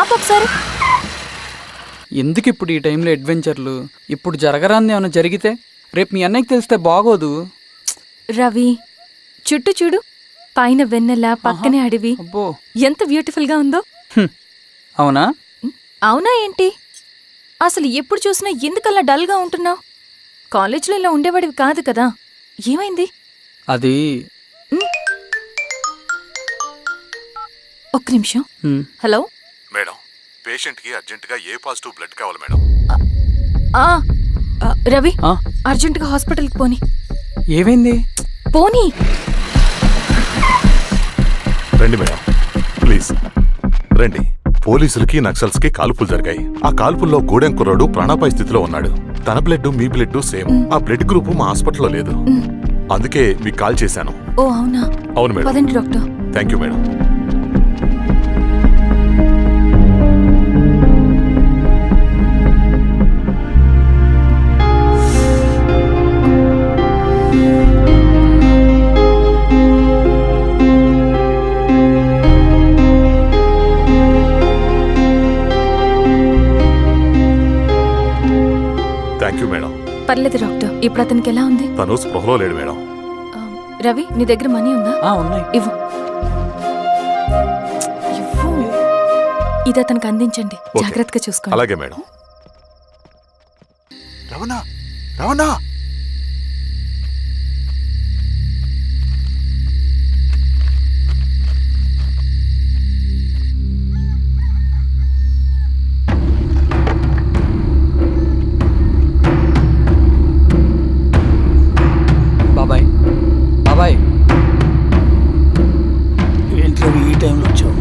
ఆపొకసారి. ఎందుకు ఇప్పుడు ఈ టైంలో అడ్వెంచర్లు? ఇప్పుడు జరగరాంది ఏమైనా జరిగితే రేపు మీ అన్నయ్యకి తెలిస్తే బాగోదు. రవి, చుట్టూ చూడు, పైన వెన్నెల, పక్కనే అడవి. అబ్బో, ఎంత బ్యూటిఫుల్ గా ఉందో. అవునా? అవునా ఏంటి? అసలు ఎప్పుడు చూసినా ఎందుకలా డల్ గా ఉంటున్నావు? కాలేజీలో ఇలా ఉండేవాడివి కాదు కదా, ఏమైంది? అది ఒక్క నిమిషం. హలో మేడం, పేషెంట్ కి అర్జెంట్ గా ఏ పాజిటివ్ బ్లడ్ కావాలి మేడం. రవి, అర్జెంట్ గా హాస్పిటల్కి పోని. ఏమైంది? పోనీ. రండి మేడం, ప్లీజ్ రండి. పోలీసులకి నక్సల్స్ కి కాల్పులు జరిగాయి. ఆ కాల్పుల్లో గూడెం కుర్రాడు ప్రాణాపాయ స్థితిలో ఉన్నాడు. తన బ్లడ్ మీ బ్లడ్ సేమ్. ఆ బ్లడ్ గ్రూప్ మా హాస్పిటల్లో లేదు, అందుకే మీకు కాల్ చేశాను. ఓ అవునా? అవును మేడం. పదండి doctor. Thank you madam. Thank you madam. పర్లేదు డాక్టర్, ఇప్పుడు అతనికి ఎలా ఉంది? తను స్పృహలో లేడు మేడం. రవి, నీ దగ్గర మనీ ఉందా? ఉన్నాయి. ఇవ్వు. ఇది అతనికి అందించండి, జాగ్రత్తగా చూసుకోండి. అలాగే మేడం. రవణ, రవణ, బాబాయ్, బాబాయ్. ఏంటి ఈ టైంలో వచ్చావు?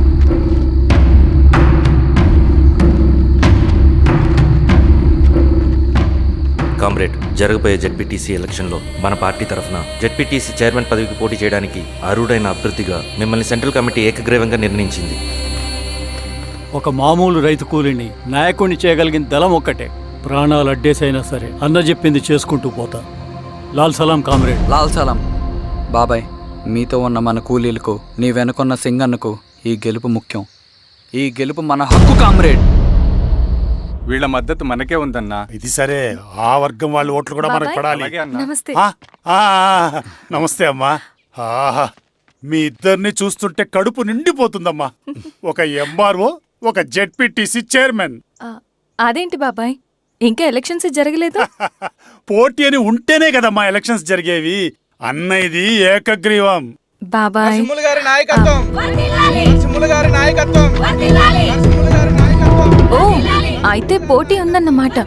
కామ్రేడ్, జరగబోయే జెడ్పీటీసీ ఎలక్షన్లో మన పార్టీ తరఫున జెడ్పీటీసీ చైర్మన్ పదవికి పోటీ చేయడానికి అర్హుడైన అభ్యర్థిగా మిమ్మల్ని సెంట్రల్ కమిటీ ఏకగ్రీవంగా నిర్ణయించింది. ఒక మామూలు రైతు కూలీని నాయకుడిని చేయగలిగిన దళం ఒక్కటే. ప్రాణాలు అడ్డేసైనా సరే అన్న చెప్పింది చేసుకుంటూ పోతా. లాల్ సలాం కామ్రేడ్. లాల్ సలాం. బాబాయ్, మీతో ఉన్న మన కూలీలకు, నీ వెనుకున్న సింగన్నకు ఈ గెలుపు ముఖ్యం. ఈ గెలుపు మన హక్కు కామ్రేడ్. వీళ్ళ మద్దతు మనకే ఉందన్నా. ఇది సరే, ఆ వర్గం వాళ్ళ ఓట్లు కూడా మనకు పడాలి. నమస్తే. నమస్తే అమ్మా. మీ ఇద్దరిని చూస్తుంటే కడుపు నిండిపోతుందమ్మా. ఒక ఎంఆర్ఓ, ఒక జెడ్పీటీసీ చైర్మన్. అదేంటి బాబాయ్, ఇంకా ఎలక్షన్స్ జరగలేదు? పోటీ అని ఉంటేనే కదమ్మా ఎలక్షన్స్ జరిగేవి. అన్నయ్యది ఏకగ్రీవం. బాబాయ్, ఓ అయితే పోటీ ఉందన్నమాట.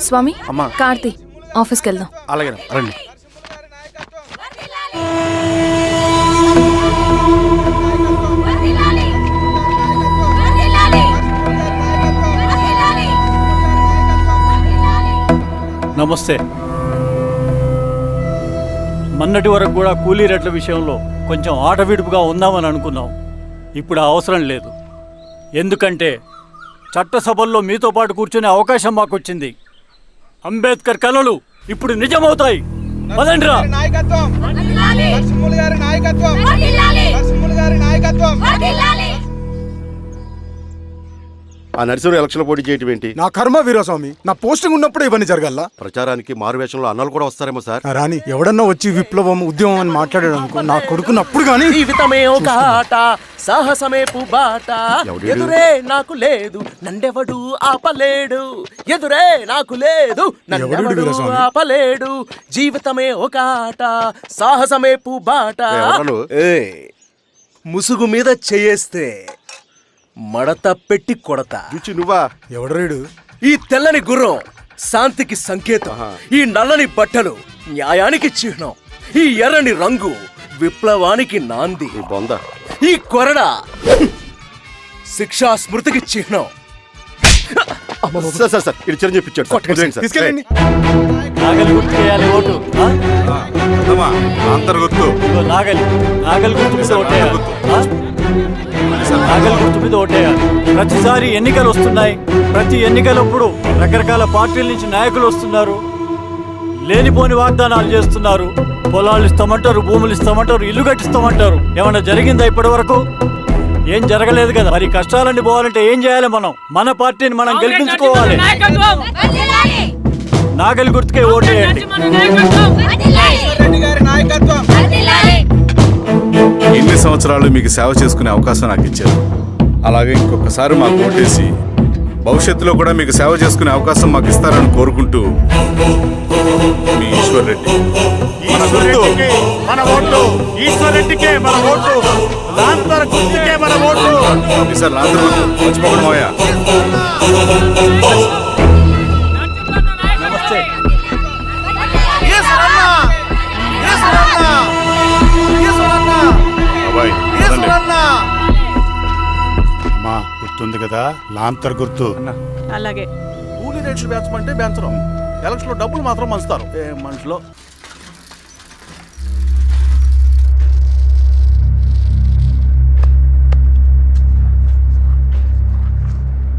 స్వామి, కార్తీ, ఆఫీస్కి వెళ్దాం. అలాగే రండి. నమస్తే. మొన్నటి వరకు కూడా కూలీ రేట్ల విషయంలో కొంచెం ఆటవిడుపుగా ఉందామని అనుకున్నాం. ఇప్పుడు ఆ అవసరం లేదు. ఎందుకంటే చట్టసభల్లో మీతో పాటు కూర్చునే అవకాశం మాకొచ్చింది. అంబేద్కర్ కలలు ఇప్పుడు నిజమవుతాయి. పదండ్రా. ఆ నర్సరీ ఎలక్షన్ పోటీ చేయటం ఏంటి? నా కర్మ వీరస్వామి, నా పోస్టింగ్ ఉన్నప్పుడు ఇవన్నీ జరగాల. ప్రచారానికి మారువేషంలో అన్నాలు కూడా వస్తారేమో సార్. రాని ఎవడన్నా వచ్చి విప్లవం, ఉద్యమం అని మాట్లాడాడు అనుకో, నా కొడుకున్నప్పుడు గానీ. జీవితమే ఒక ఆట, సాహసమే పుబాట, ఎదురే నాకు లేదు నన్నెవడు ఆపలేడు, ఎదురే నాకు లేదు నన్నెవడు ఆపలేడు, జీవితమే ఒక ఆట, సాహసమే పుబాట. ముసుగు మీద చేయేస్తే మడత పెట్టి కొడతా. నువ్వా? ఎవడరేడు? ఈ తెల్లని గుర్రం శాంతికి సంకేతం, ఈ నల్లని బట్టలు న్యాయానికి చిహ్నం, ఈ ఎర్రని రంగు విప్లవానికి నాంది, ఈ కొరడ శిక్షా స్మృతికి చిహ్నం. ఇది చిరంజీవి పిచ్చాడు. తీసుకెళ్ళండి. నాగలి గుర్తు చేయాలి ఓటు. అందరు గుర్తు. నాగలి గుర్తు మీద ఓటేయాలి. నాగలి గుర్తు మీద ఓటేయాలి. ప్రతిసారి ఎన్నికలు వస్తున్నాయి. ప్రతి ఎన్నికలప్పుడు రకరకాల పార్టీల నుంచి నాయకులు వస్తున్నారు. లేనిపోని వాగ్దానాలు చేస్తున్నారు. పొలాలు ఇస్తామంటారు, భూములు ఇస్తామంటారు, ఇల్లు కట్టిస్తామంటారు. ఏమన్నా జరిగిందా ఇప్పటి వరకు? ఏం జరగలేదు కదా, మరి కష్టాలన్నీ పోవాలంటే ఏం చేయాలి? మనం మన పార్టీని మనం గెలిపించుకోవాలి. నాగలి గుర్తుకే ఓటేయండి. ఇన్ని సంవత్సరాలు మీకు సేవ చేసుకునే అవకాశం నాకు ఇచ్చారు. అలాగే ఇంకొకసారి మాకు ఓటేసి భవిష్యత్తులో కూడా మీకు సేవ చేసుకునే అవకాశం మాకు ఇస్తారని కోరుకుంటూ మీ ఈశ్వర్ రెడ్డి. మన ఓటు ఈశ్వర్ రెడ్డికే, మన ఓటు లాంతర్ గుర్తుకే, మన ఓటు. సార్ లాంతర్ మర్చిపోకుండా మోయా. నమస్తే. బాబాయ్, అమ్మా గుర్తుంది కదా, లాంతర్ గుర్తు. అలాగే కూలీ రేట్లు పెంచమంటే పెంచడం, ఎలక్షన్ లో డబ్బులు మాత్రం మంచుతారు. ఏ మనుషులో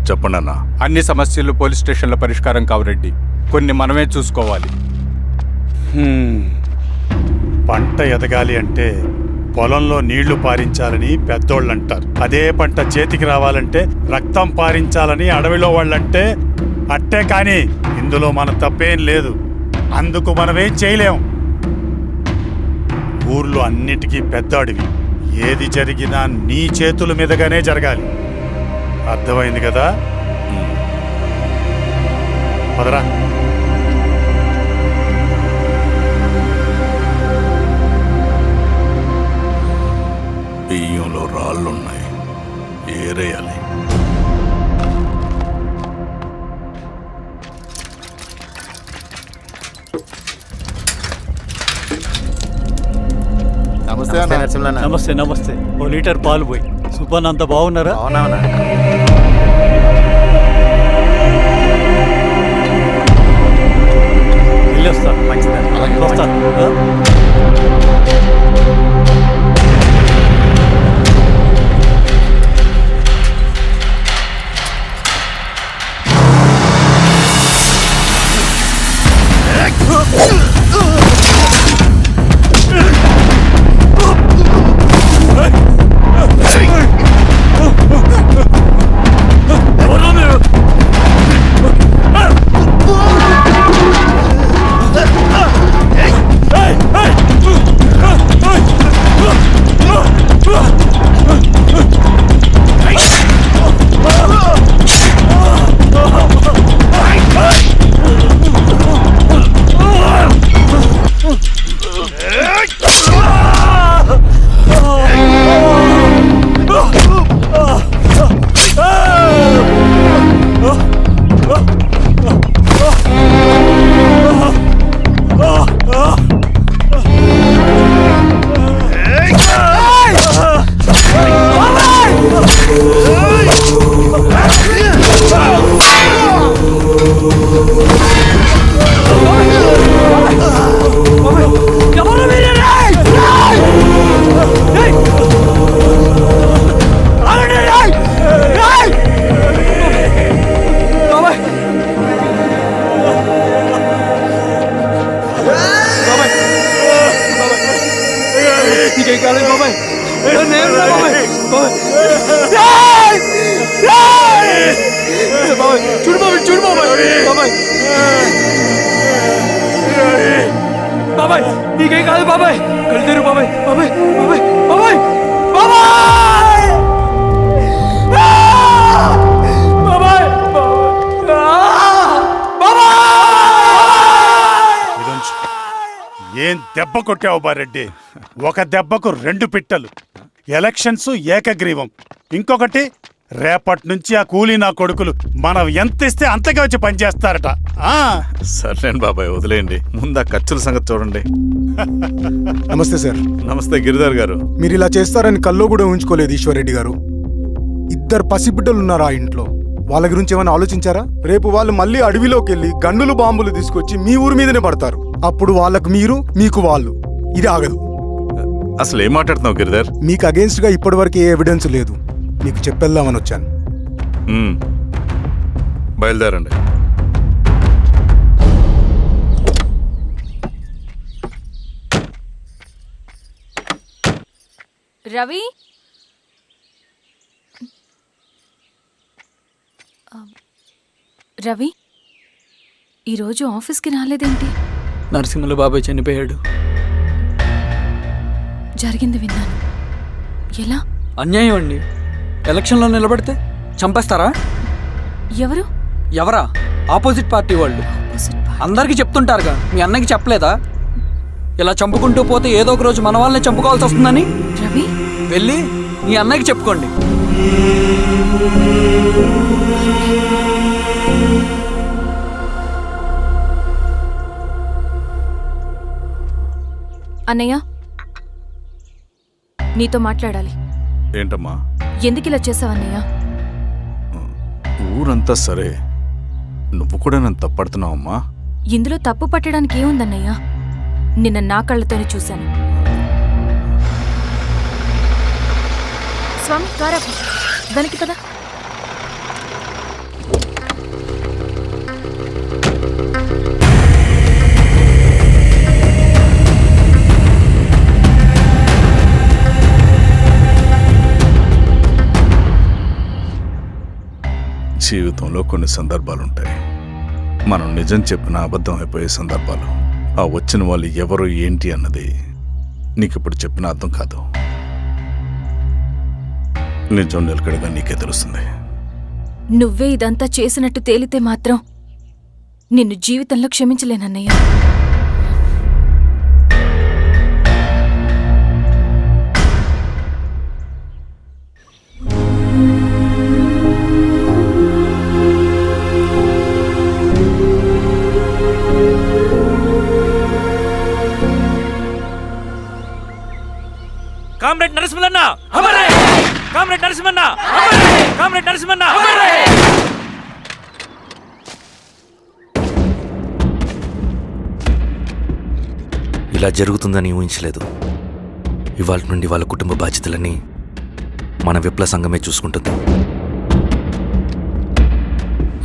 చెప్పండి అన్న. అన్ని సమస్యలు పోలీస్ స్టేషన్లో పరిష్కారం కావు రెడ్డి, కొన్ని మనమే చూసుకోవాలి. పంట ఎదగాలి అంటే పొలంలో నీళ్లు పారించాలని పెద్దోళ్ళు అంటారు. అదే పంట చేతికి రావాలంటే రక్తం పారించాలని అడవిలో వాళ్ళంటే అట్టే. కానీ ఇందులో మన తప్పేం లేదు, అందుకు మనమేం చేయలేం. ఊర్లో అన్నిటికీ పెద్ద అడవి, ఏది జరిగినా నీ చేతుల మీదగానే జరగాలి. అర్థమైంది కదా? పదరా. బియ్యంలో రాళ్ళున్నాయి, ఏరేయాలి. నమస్తే. నమస్తే. ఓ లీటర్ పాలు పోయి. సుబ్బన్ అంత బాగున్నారా? వెళ్ళొస్తాను. వస్తాను. బాబాయ్ నీకేం కాదు బాబాయ్, కళ్ళు బాబాయ్. బాబాయ్ బాబాయ్ బాబాయ్ బాబాయ్ ఏం దెబ్బ కొట్టావు బారెడ్డి? ఒక దెబ్బకు 2 పిట్టలు. ఎలక్షన్స్ ఏకగ్రీవం. ఇంకొకటి, రేపటి నుంచి ఆ కూలీ నా కొడుకులు మనం ఎంత ఇస్తే అంతగా వచ్చి పనిచేస్తారట. సర్లేండి బాబాయ్, వదిలేయండి. ముందు ఆ ఖర్చుల సంగతి చూడండి. నమస్తే సార్. నమస్తే గిరిధర్ గారు. మీరు ఇలా చేస్తారని కల్లో కూడా ఉంచుకోలేదు ఈశ్వర్ రెడ్డి గారు. 2 పసిబిడ్డలు ఉన్నారు ఆ ఇంట్లో, వాళ్ళ గురించి ఏమైనా ఆలోచించారా? రేపు వాళ్ళు మళ్ళీ అడవిలోకి వెళ్ళి గన్నులు బాంబులు తీసుకొచ్చి మీ ఊరి మీదనే పడతారు. అప్పుడు వాళ్ళకు మీరు, మీకు వాళ్ళు. ఇది ఆగదు. అసలు ఏం మాట్లాడుతున్నావు గిరిధర్? మీకు అగేన్స్ట్ గా ఇప్పటివరకు ఏ ఎవిడెన్స్ లేదు, మీకు చెప్పేద్దామని వచ్చాను. బయలుదేరండి. రవి, రవి ఈరోజు ఆఫీస్కి రాలేదేంటి? నరసింహుల బాబాయ్ చనిపోయాడు. జరిగింది విన్నాను. ఎలా? అన్యాయం అండి. ఎలక్షన్లో నిలబడితే చంపేస్తారా? ఎవరు? ఎవరా? ఆపోజిట్ పార్టీ వాళ్ళు. అందరికీ చెప్తుంటారుగా, మీ అన్నకి చెప్పలేదా? ఇలా చంపుకుంటూ పోతే ఏదో ఒక రోజు మన వాళ్ళని చంపుకోవాల్సి వస్తుందని. రవి వెళ్ళి మీ అన్నకి చెప్పుకోండి. అన్నయ్య, నీతో మాట్లాడాలి. ఏంటమ్మా? ఎందుకు ఇలా చేసావన్నయ్య? ఊరంతా సరే, నువ్వు కూడా నన్ను తప్పడుతున్నావమ్మా. ఇందులో తప్పు పట్టడానికి ఏముందన్నయ్య? నిన్న నా కళ్ళతోనే చూశాను. స్వామి కారాపు దానికి పద. జీవితంలో కొన్ని సందర్భాలుంటాయి, మనం నిజం చెప్పిన అబద్ధం అయిపోయే సందర్భాలు. ఆ వచ్చిన వాళ్ళు ఎవరు ఏంటి అన్నది నీకిప్పుడు చెప్పిన అర్థం కాదు. నిజం నిలకడగా నీకే తెలుస్తుంది. నువ్వే ఇదంతా చేసినట్టు తేలితే మాత్రం నిన్ను జీవితంలో క్షమించలేనన్నయ్య. Comrade Narasimhanna, comrade Narasimhanna, comrade Narasimhanna. ఇలా జరుగుతుందని ఊహించలేదు. ఇవాళ నుండి వాళ్ళ కుటుంబ బాధ్యతలన్నీ మన విప్లవ సంఘమే చూసుకుంటుంది.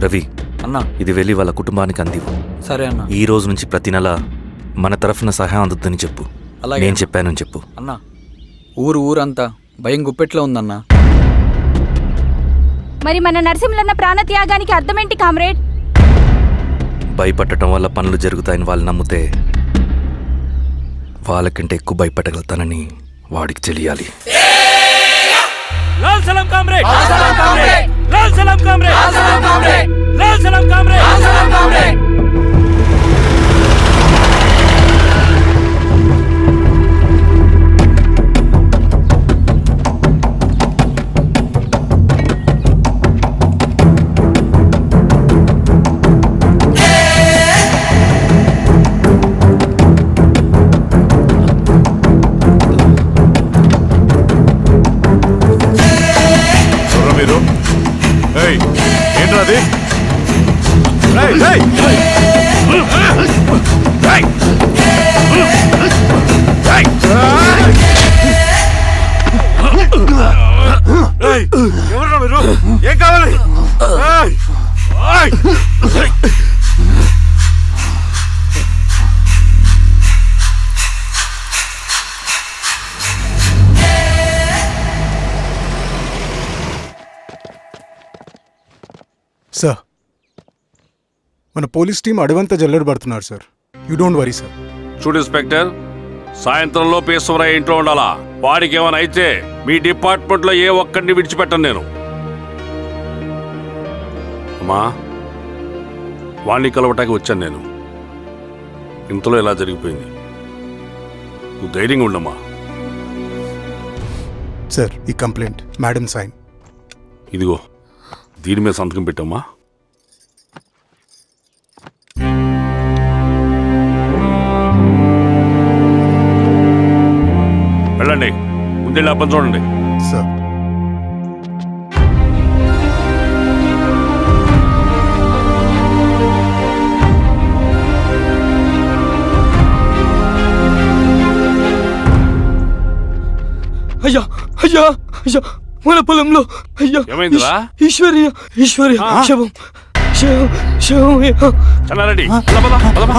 రవి అన్నా, ఇది వెళ్ళి వాళ్ళ కుటుంబానికి అందివు. సరే అన్న. ఈ రోజు నుంచి ప్రతి నెల మన తరఫున సహాయం అందుద్దని చెప్పు. అలాగే. నేను చెప్పానని చెప్పు. అన్నా, ఊరంతా భయం గుప్పెట్లో ఉందన్నా. మరి మన నరసింహన్న ప్రాణత్యాగానికి అర్థమేంటి కామ్రేడ్? భయపడటం వల్ల పనులు జరుగుతాయని వాళ్ళు నమ్మితే వాళ్ళకంటే ఎక్కువ భయపెట్టగలుగుతానని వాడికి తెలియాలి. లాల్ సలాం కామ్రేడ్, లాల్ సలాం కామ్రేడ్, లాల్ సలాం కామ్రేడ్. ఏంటది? ఎవరు మీరు? ఏం కావాలి? సార్, మన పోలీస్ టీం అడవంతా జల్లెడ పడుతున్నారు sir. You don't worry sir. చూడు ఇన్స్పెక్టర్, సాయంత్రంలో పేశ్వరయ్య ఇంట్లో ఉండాలా. వాడికి ఏమైనా అయితే మీ డిపార్ట్మెంట్లో ఏ ఒక్కడిని విడిచిపెట్టను నేను. అమ్మా, వాణ్ణి కలవటానికి వచ్చాను నేను. ఇంతలో ఇలా జరిగిపోయింది. నువ్వు ధైర్యంగా ఉండమ్మా. సార్, ఈ కంప్లైంట్ మేడం సైన్. ఇదిగో, దీని మీద సంతకం పెట్టమ్మా. వెళ్ళండి, ముందెళ్ళి అబ్బని చూడండి. సార్, అయ్యా అయ్యా అయ్యా, మన పొలంలో అయ్యా. ఏమైందిరా? ఈశ్వర్య శవం శవం శవం. చెన్నారెడ్డి, పద.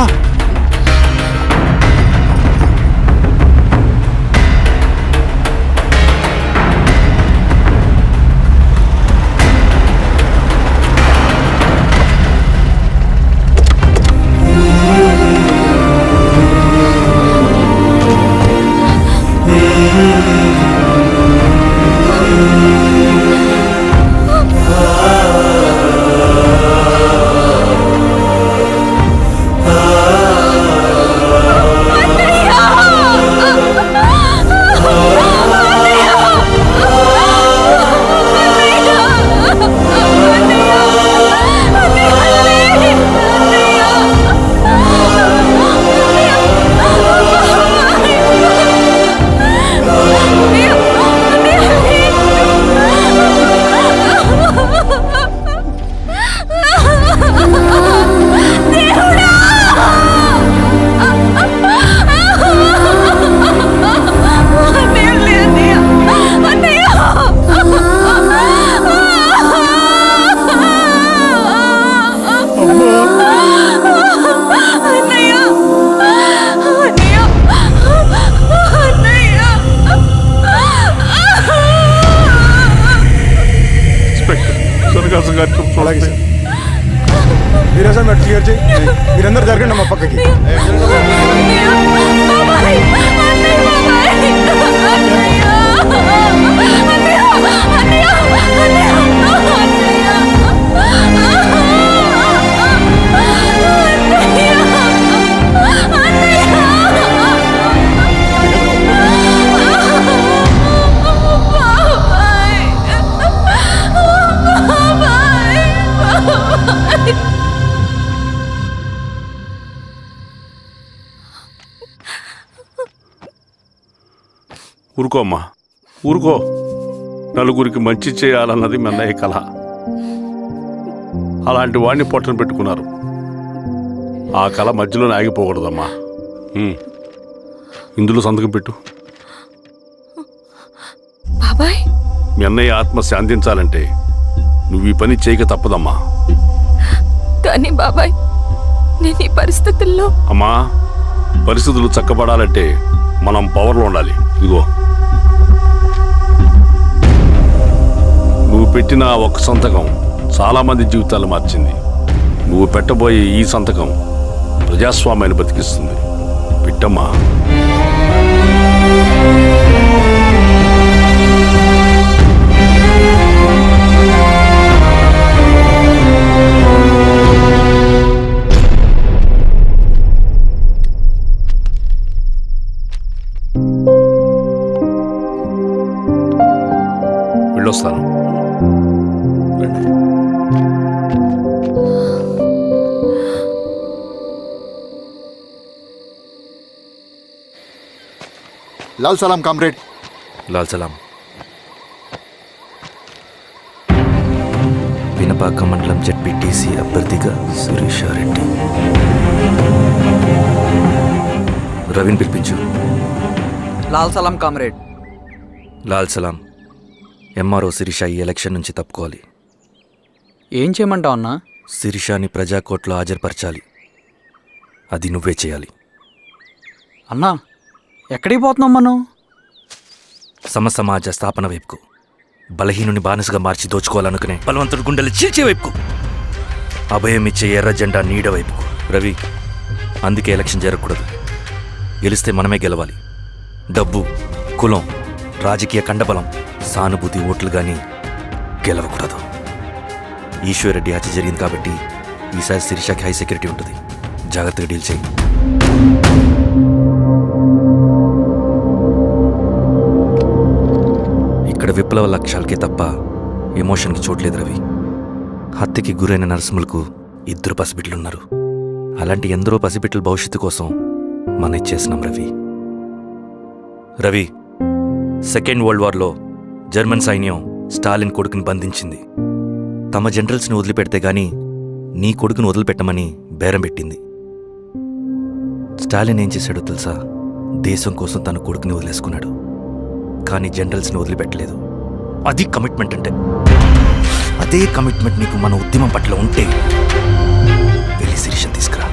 మురళీకృష్ణ గారికి అలాగే సార్. వీరేశా మీరు క్లియర్ చేయి. మీరందరూ జరగండి మా పక్కకి. ఊరుకో అమ్మా, ఊరుకో. నలుగురికి మంచి చేయాలన్నది మీ అన్నయ్య కళ. అలాంటి వాడిని పొట్టను పెట్టుకున్నారు. ఆ కళ మధ్యలోనే ఆగిపోకూడదమ్మా. ఇందులో సంతకం పెట్టు. బాబాయ్, మీ అన్నయ్య ఆత్మ శాంతించాలంటే నువ్వు ఈ పని చేయక తప్పదమ్మా. కానీ బాబాయ్, నేను ఈ పరిస్థితుల్లో... అమ్మా, పరిస్థితులు చక్కబడాలంటే మనం పవర్లో ఉండాలి. ఇదిగో, నువ్వు పెట్టిన ఆ ఒక్క సంతకం చాలా మంది జీవితాలు మార్చింది. నువ్వు పెట్టబోయే ఈ సంతకం ప్రజాస్వామ్యాన్ని బతికిస్తుంది. పెట్టమ్మా. వెళ్ళొస్తాను. లాల్ సలాం కామ్రేడ్. లాల్ సలాం. పినపాక మండలం జెడ్పీటీసీ అభ్యర్థిగా శిరీషారెడ్డి. రవిని పిలిపించు. లాల్ సలాం కామ్రేడ్. లాల్ సలాం. ఎంఆర్ఓ శిరీష ఈ ఎలక్షన్ నుంచి తప్పుకోవాలి. ఏం చేయమంటావు అన్నా? శిరీషాని ప్రజాకోర్టులో హాజరుపరచాలి. అది నువ్వే చేయాలి. అన్నా, ఎక్కడికి పోతున్నాం మనం? సమసమాజ స్థాపన వైపుకు. బలహీనుని బానిసగా మార్చి దోచుకోవాలనుకునే బలవంతుడు గుండెలు చీల్చే వైపుకు. అభయం ఇచ్చే ఎర్ర జెండా నీడ వైపుకు. రవి, అందుకే ఎలక్షన్ జరగకూడదు. గెలిస్తే మనమే గెలవాలి. డబ్బు, కులం, రాజకీయ కండబలం, సానుభూతి ఓట్లు కానీ గెలవకూడదు. ఈశ్వర్రెడ్డి హత్య జరిగింది కాబట్టి ఈసారి శిరీషకి హై సెక్యూరిటీ ఉంటుంది. జాగ్రత్తగా డీల్ చేయి. ఇక్కడ విప్లవ లక్ష్యాలకే తప్ప ఎమోషన్కి చోట్లేదు రవి. హత్యకి గురైన నరసింహులకు 2 పసిబిడ్డలున్నారు. అలాంటి ఎందరో పసిబిడ్డల భవిష్యత్తు కోసం మనం ఇచ్చేసినాం రవి. రవి, సెకండ్ వరల్డ్ వార్లో జర్మన్ సైన్యం స్టాలిన్ కొడుకుని బంధించింది. తమ జనరల్స్ని వదిలిపెడితే గాని నీ కొడుకుని వదిలిపెట్టమని బేరం పెట్టింది. స్టాలిన్ ఏం చేశాడో తెలుసా? దేశం కోసం తన కొడుకుని వదిలేసుకున్నాడు. కానీ జనరల్స్ని వదిలిపెట్టలేదు. అది కమిట్మెంట్ అంటే. అదే కమిట్మెంట్ నీకు మన ఉద్యమం పట్ల ఉంటే వెళ్ళి శిరీష తీసుకురా.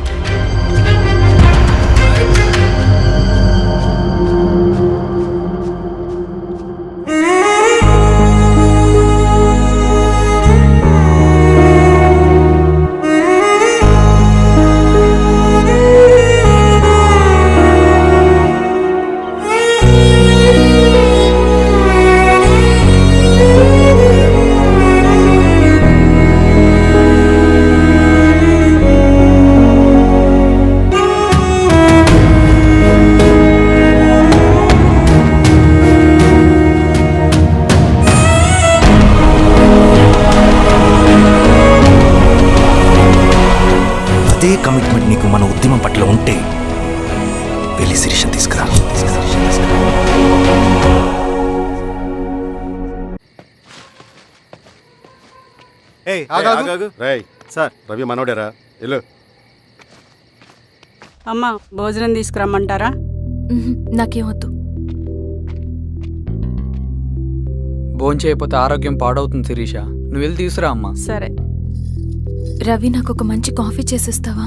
అదే కమిట్మెంట్ నీకు మన ఉద్యమం పట్ల ఉంటే వెళ్ళి శిరీష తీసుకురా. రేయ్ సార్, రవి మనోడేరా? వెళ్ళు. అమ్మా, భోజనం తీసుకురమ్మంటారా? నాకేమొద్దు. భోంచేయకపోతే ఆరోగ్యం పాడవుతుంది శిరీష. నువ్వు వెళ్ళి తీసురా అమ్మా. సరే. రవి, నాకు ఒక మంచి కాఫీ చేసిస్తావా?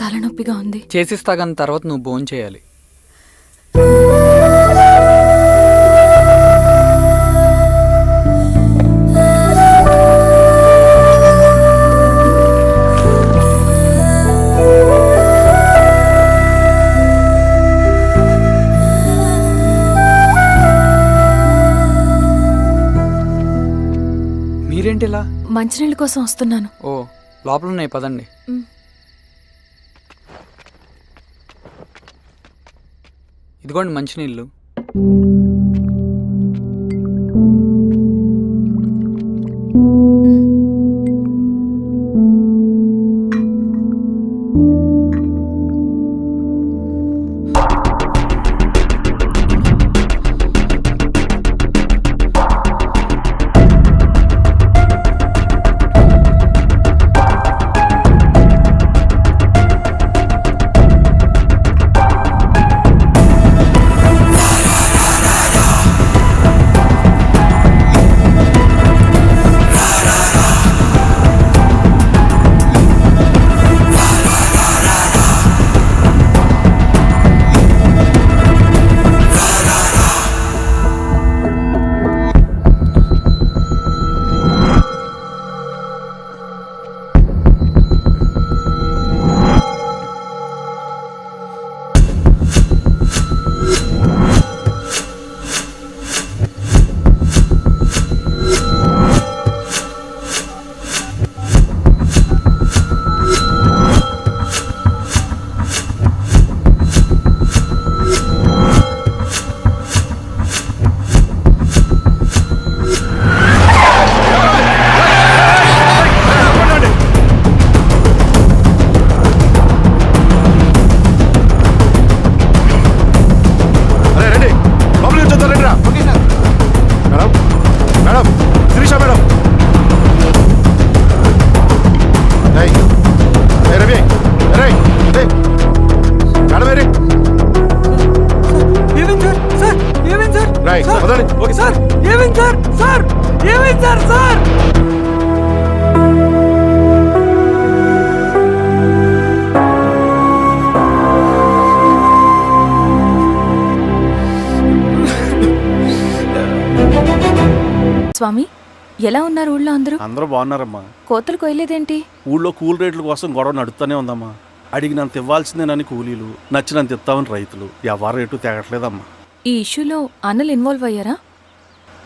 తలనొప్పిగా ఉంది. చేసిస్తా కానీ తర్వాత నువ్వు భోంచేయాలి. మీరేంటిలా? మంచినీళ్ళ కోసం వస్తున్నాను. ఓ, లోపల ఉన్నాయి, పదండి. ఇదిగోండి మంచినీళ్ళు. స్వామి, ఎలా ఉన్నారు ఊళ్ళో అందరూ? అందరూ బాగున్నారమ్మా. కోతలు కొయ్యలేదేంటి? ఊళ్ళో కూల్ రేట్ల కోసం గొడవ నడుస్తూనే ఉందమ్మా. అడిగినంత ఇవ్వాల్సిందేనని కూలీలు, నచ్చినంత ఇస్తామని రైతులు. ఎవరు రేటు తేగట్లేదమ్మా. ఈ ఇష్యూలో అన్నలు ఇన్వాల్వ్ అయ్యారా?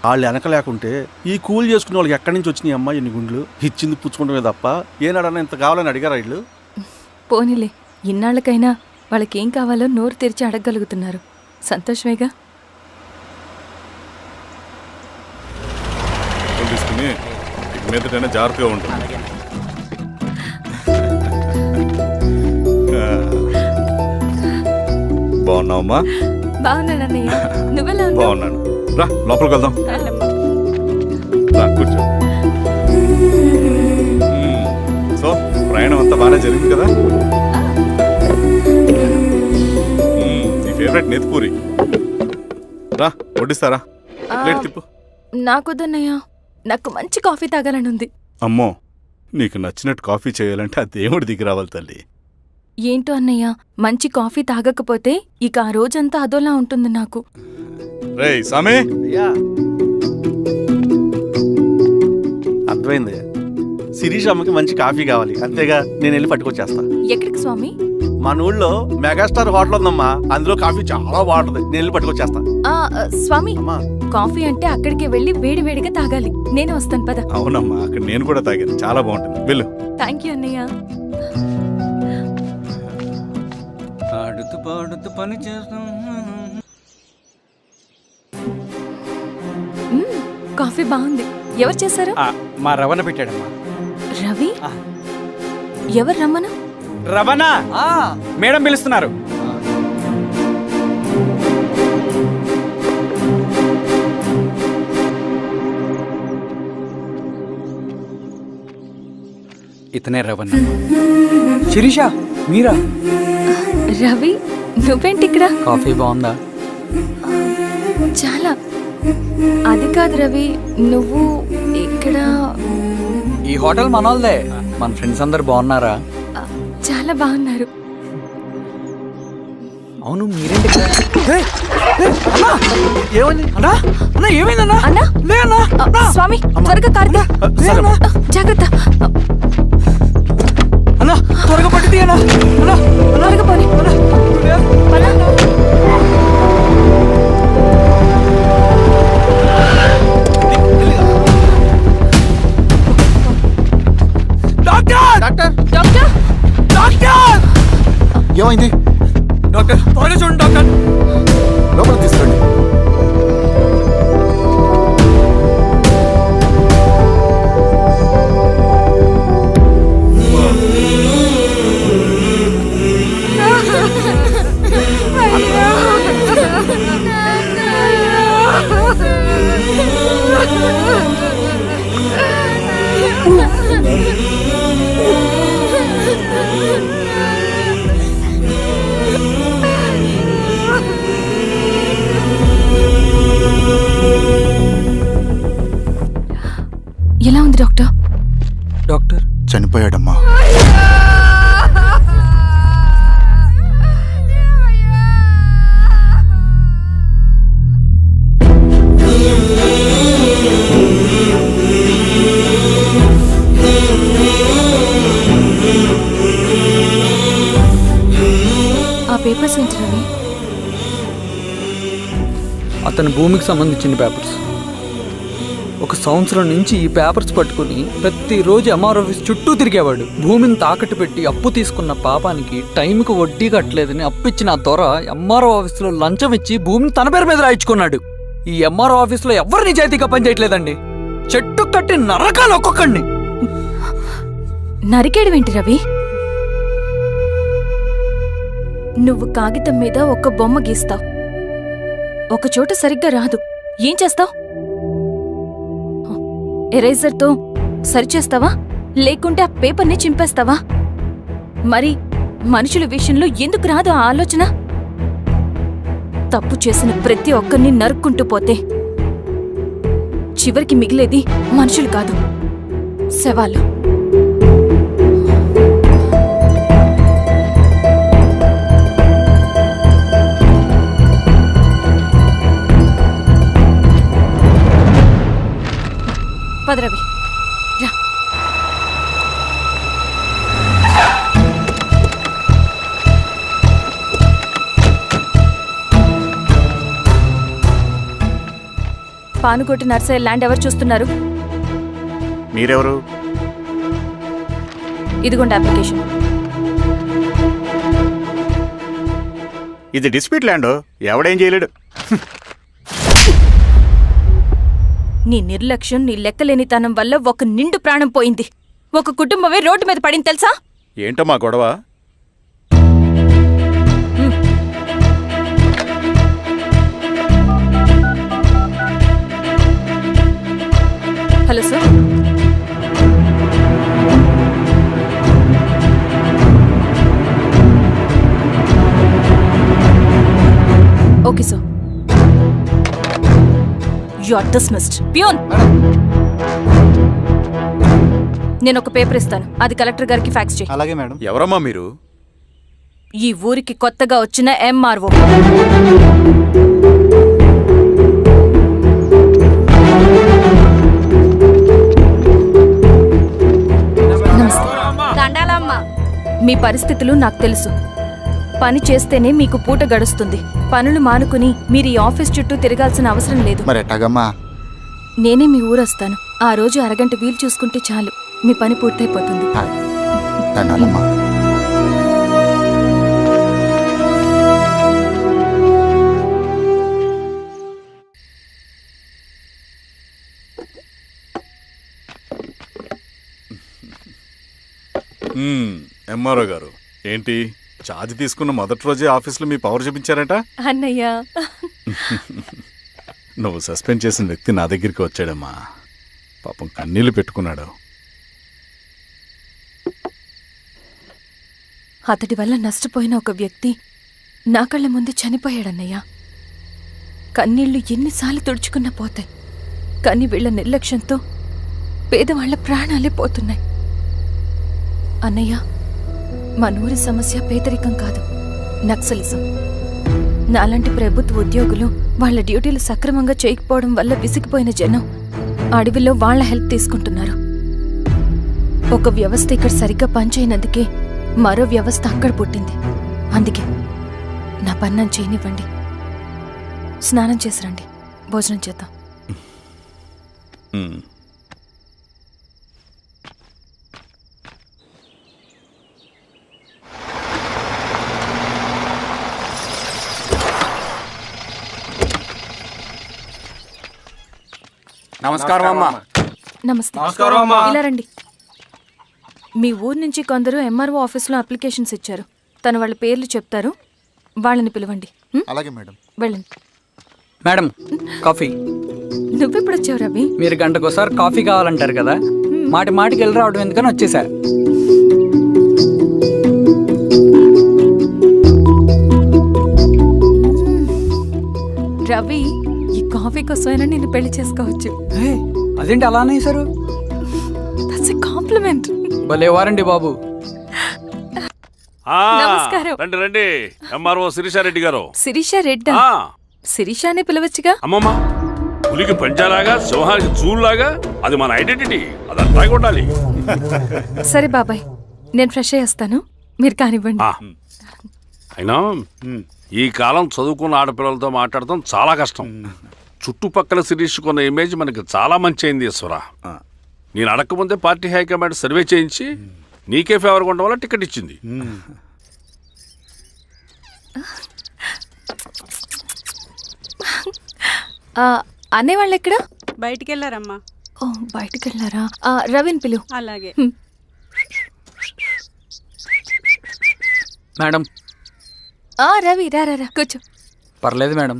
వాళ్ళు వెనక లేకుంటే ఈ కూలి చేసుకునే వాళ్ళకి ఎక్కడి నుంచి వచ్చినాయి అమ్మా ఎన్ని గుండ్లు? ఇచ్చింది పుచ్చుకుంటమే తప్ప ఏనాడన్నా ఇంత కావాలని అడిగారు వీళ్ళు. పోనీలే, ఇన్నాళ్ళకైనా వాళ్ళకేం కావాలో నోరు తెరిచి అడగగలుగుతున్నారు. సంతోషమేగా. తీసుకుని మీదటైనా జాగ్రత్తగా ఉంటుంది. బాగున్నావమ్మా? బాగున్నానన్నయ్య, నువ్వెలా ఉన్నావు? బాగున్నాను. రా లోపలికి వెళ్దాం. రా కూర్చో. సో ప్రయాణం అంతా బాగానే జరిగింది కదా? నీ ఫేవరెట్ నెత్తిపూరి. రా వడ్డిస్తారా? ప్లేట్ తిప్పు. నాకొద్దన్నయ్య, నాకు మంచి కాఫీ తాగాలని ఉంది. అమ్మో, నీకు నచ్చినట్టు కాఫీ చేయాలంటే ఆ దేవుడి దిగి రావాలి తల్లి. ఏంటో అన్నయ్య, మంచి కాఫీ తాగకపోతే ఇక ఆ రోజంతా అదోలా ఉంటుంది నాకు. రేయ్ సామే, అర్థమైంది. శిరీష్ అమ్మకి మంచి కాఫీ కావాలి, అంతేగా నేను వెళ్ళి పట్టుకొచ్చేస్తా. ఎక్కడికి స్వామి? మన ఊళ్ళో మెగాస్టార్ హోటల్ ఉందమ్మా, అందులో కాఫీ చాలా బాగుంటది. నేను వెళ్ళి పట్టుకొచ్చేస్తా. స్వామి, అమ్మా కాఫీ అంటే అక్కడికే వెళ్ళి వేడి వేడిగా తాగాలి. నేను వస్తాను పద. అవునమ్మా, అక్కడ నేను కూడా తాగాను, చాలా బాగుంటుంది. వెళ్ళు. థ్యాంక్ యూ అన్నయ్య. ఆడుతూ పాడుతూ పని చేస్తాం. కాఫీ బాగుంది. ఎవరు చేశారు? మా రవణ పెట్టాడమ్మా. రవి? ఎవరు రమ్మను? రవణ మేడం పిలుస్తున్నారు. ఇతనే రవణ. శిరీష, మీరా? రవి, నువ్వేంటి ఇక్కడ? కాఫీ బాగుందా? చాలా. అది కాదు రవి, నువ్వు ఇక్కడ. ఈ హోటల్ మనోల్దే. మన ఫ్రెండ్స్ అందరు బాగున్నారా? చాలా బాగున్నారు. అవును, మీరేంటి ఇక్కడ? ఏమైంది అన్నా? అన్నా ఏమైందన్నా? అన్నా, లే అన్నా. స్వామి త్వరగా కార్తీ. జాగ్రత్త అన్నా, త్వరగా పట్టి అన్నా. అన్నా త్వరగా పోనీ. ఏమైంది? డాక్టర్ త్వరగా చూడండి డాక్టర్. లోపల తీసుకురండి. ఎలా ఉంది డాక్టర్? డాక్టర్ చనిపోయాడమ్మా. ఆ పేపర్స్ ఏంటి రవి? అతని భూమికి సంబంధించిన పేపర్స్. ఒక సంవత్సరం నుంచి ఈ పేపర్స్ పట్టుకుని ప్రతిరోజు ఎంఆర్ ఆఫీస్ చుట్టూ తిరిగేవాడు. భూమిని తాకట్టు పెట్టి అప్పు తీసుకున్న పాపానికి టైంకి వడ్డీ కట్టలేదని అప్పిచ్చిన ఆ దొర ఎంఆర్ఓ ఆఫీస్లో లంచం ఇచ్చి భూమిని తన పేరు మీద రాయించుకున్నాడు. ఈ ఎంఆర్ఓ ఆఫీస్లో ఎవరు నిజాయితీగా పనిచేయట్లేదండి. చెట్టు కట్టి నరకాలు ఒక్కొక్కడిని. నరికేడువేంటి రవి? నువ్వు కాగితం మీద ఒక బొమ్మ గీస్తావు, ఒక చోట సరిగ్గా రాదు, ఏం చేస్తావు? ఎరేజర్తో సరిచేస్తావా, లేకుంటే ఆ పేపర్ని చింపేస్తావా? మరి మనుషుల విషయంలో ఎందుకు రాదు ఆ ఆలోచన? తప్పు చేసిన ప్రతి ఒక్కరిని నరుక్కుంటూ పోతే చివరికి మిగిలేది మనుషులు కాదు, శవాలు. పదరవి రా. పానుకోటి నర్సయ్య ల్యాండ్ ఎవరు చూస్తున్నారు? మీరెవరు? ఇదిగోండి అప్లికేషన్. ఇది డిస్ప్యూట్ ల్యాండ్, ఎవడేం చేయలేడు. నీ నిర్లక్ష్యం, నీ లెక్కలేనితనం వల్ల ఒక నిండు ప్రాణం పోయింది. ఒక కుటుంబమే రోడ్డు మీద పడింది తెలుసా? ఏంటమ్మా గొడవ? Hello sir. Okay sir. You are dismissed. Peon, నేను ఒక పేపర్ ఇస్తాను, అది కలెక్టర్ గారికి ఫ్యాక్స్ చేయి. అలాగే మేడం. ఎవరమ్మా మీరు? ఈ ఊరికి కొత్తగా వచ్చిన ఎంఆర్ఓ. మీ పరిస్థితులు నాకు తెలుసు. పని చేస్తేనే మీకు పూట గడుస్తుంది. పనులు మానుకుని మీరు ఈ ఆఫీస్ చుట్టూ తిరగాల్సిన అవసరం లేదు. మరి ఎట్టాగమ్మా? నేనే మీ ఊరొస్తాను. ఆ రోజు అరగంట వీలు చూసుకుంటే చాలు, మీ పని పూర్తయిపోతుంది. దండాలమ్మా. ఎంఆర్ఓ గారు ఏంటి ఛార్జ్ తీసుకున్న మొదటి రోజే ఆఫీస్లో మీ పవర్ చూపించారట? అన్నయ్య, నువ్వు సస్పెండ్ చేసిన వ్యక్తి నా దగ్గరికి వచ్చాడమ్మా. పాపం కన్నీళ్లు పెట్టుకున్నాడు. అతడి వల్ల నష్టపోయిన ఒక వ్యక్తి నా కళ్ళ ముందు చనిపోయాడన్నయ్య. కన్నీళ్లు ఎన్నిసార్లు తుడుచుకున్నా పోతాయి, కానీ వీళ్ల నిర్లక్ష్యంతో పేదవాళ్ల ప్రాణాలే పోతున్నాయి. అన్నయ్య, మనూరి సమస్య పేదరికం కాదు, నక్సలిజం. నాలాంటి ప్రభుత్వ ఉద్యోగులు వాళ్ళ డ్యూటీలు సక్రమంగా చేయకపోవడం వల్ల విసిగిపోయిన జనం అడవిలో వాళ్ల హెల్ప్ తీసుకుంటున్నారు. ఒక వ్యవస్థ ఇక్కడ సరిగ్గా పనిచేయనందుకే మరో వ్యవస్థ అక్కడ పుట్టింది. అందుకే నా పన్నం చేయనివ్వండి. స్నానం చేసిరండి, భోజనం చేద్దాం. నమస్కారం అమ్మా. నమస్తే. నమస్కారం అమ్మా. ఇలా రండి. మీ ఊరు నుంచి కొందరు ఎంఆర్ఓ ఆఫీస్లో అప్లికేషన్స్ ఇచ్చారు. తను వాళ్ళ పేర్లు చెప్తారు, వాళ్ళని పిలవండి. అలాగే మేడం. వెళ్ళండి. Madam, coffee. నువ్వెప్పుడు వచ్చావు రవి? మీరు గంటకోసారి కాఫీ కావాలంటారు కదా, మాటి మాటికి వెళ్ళి రావడం ఎందుకని వచ్చేసా. రవి, ఈ కాఫీ కోసమైనా నేను పెళ్లి చేసుకోవచ్చు. అదేంటి అలా అనేసారు? That's a compliment. భలే వారండి బాబు. నమస్కారం. రండి రండి, ఎంఆర్ఓ శిరీషారెడ్డి గారు. శిరీష రెడ్డా? శిరీష అనే పిలవచ్చుగా. అమ్మమ్మ, పులికి పంచాలాగా సింహానికి చూలాగా అది మన ఐడెంటిటీ, అదంతా ఉండాలి. సరే బాబాయ్, నేను ఫ్రెష్ అయ్యేస్తాను, మీరు కానివ్వండి. అయినా ఈ కాలం చదువుకున్న ఆడపిల్లలతో మాట్లాడటం చాలా కష్టం. చుట్టుపక్కల శిరీష్ కొన్న ఇమేజ్ మనకి చాలా మంచి అయింది ఈశ్వర. నేను అడగకముందే పార్టీ హైకమాండ్ సర్వే చేయించి నీకే ఫేవర్గా ఉండడం వల్ల టికెట్ ఇచ్చింది. అనేవాళ్ళు ఎక్కడ? బయటికి వెళ్ళారమ్మా. ఓ, బయటికి వెళ్ళారా? రవిని పిలువు. అలాగే. మేడం. రవి రా రా రా, కూర్చో. పర్లేదు మేడం.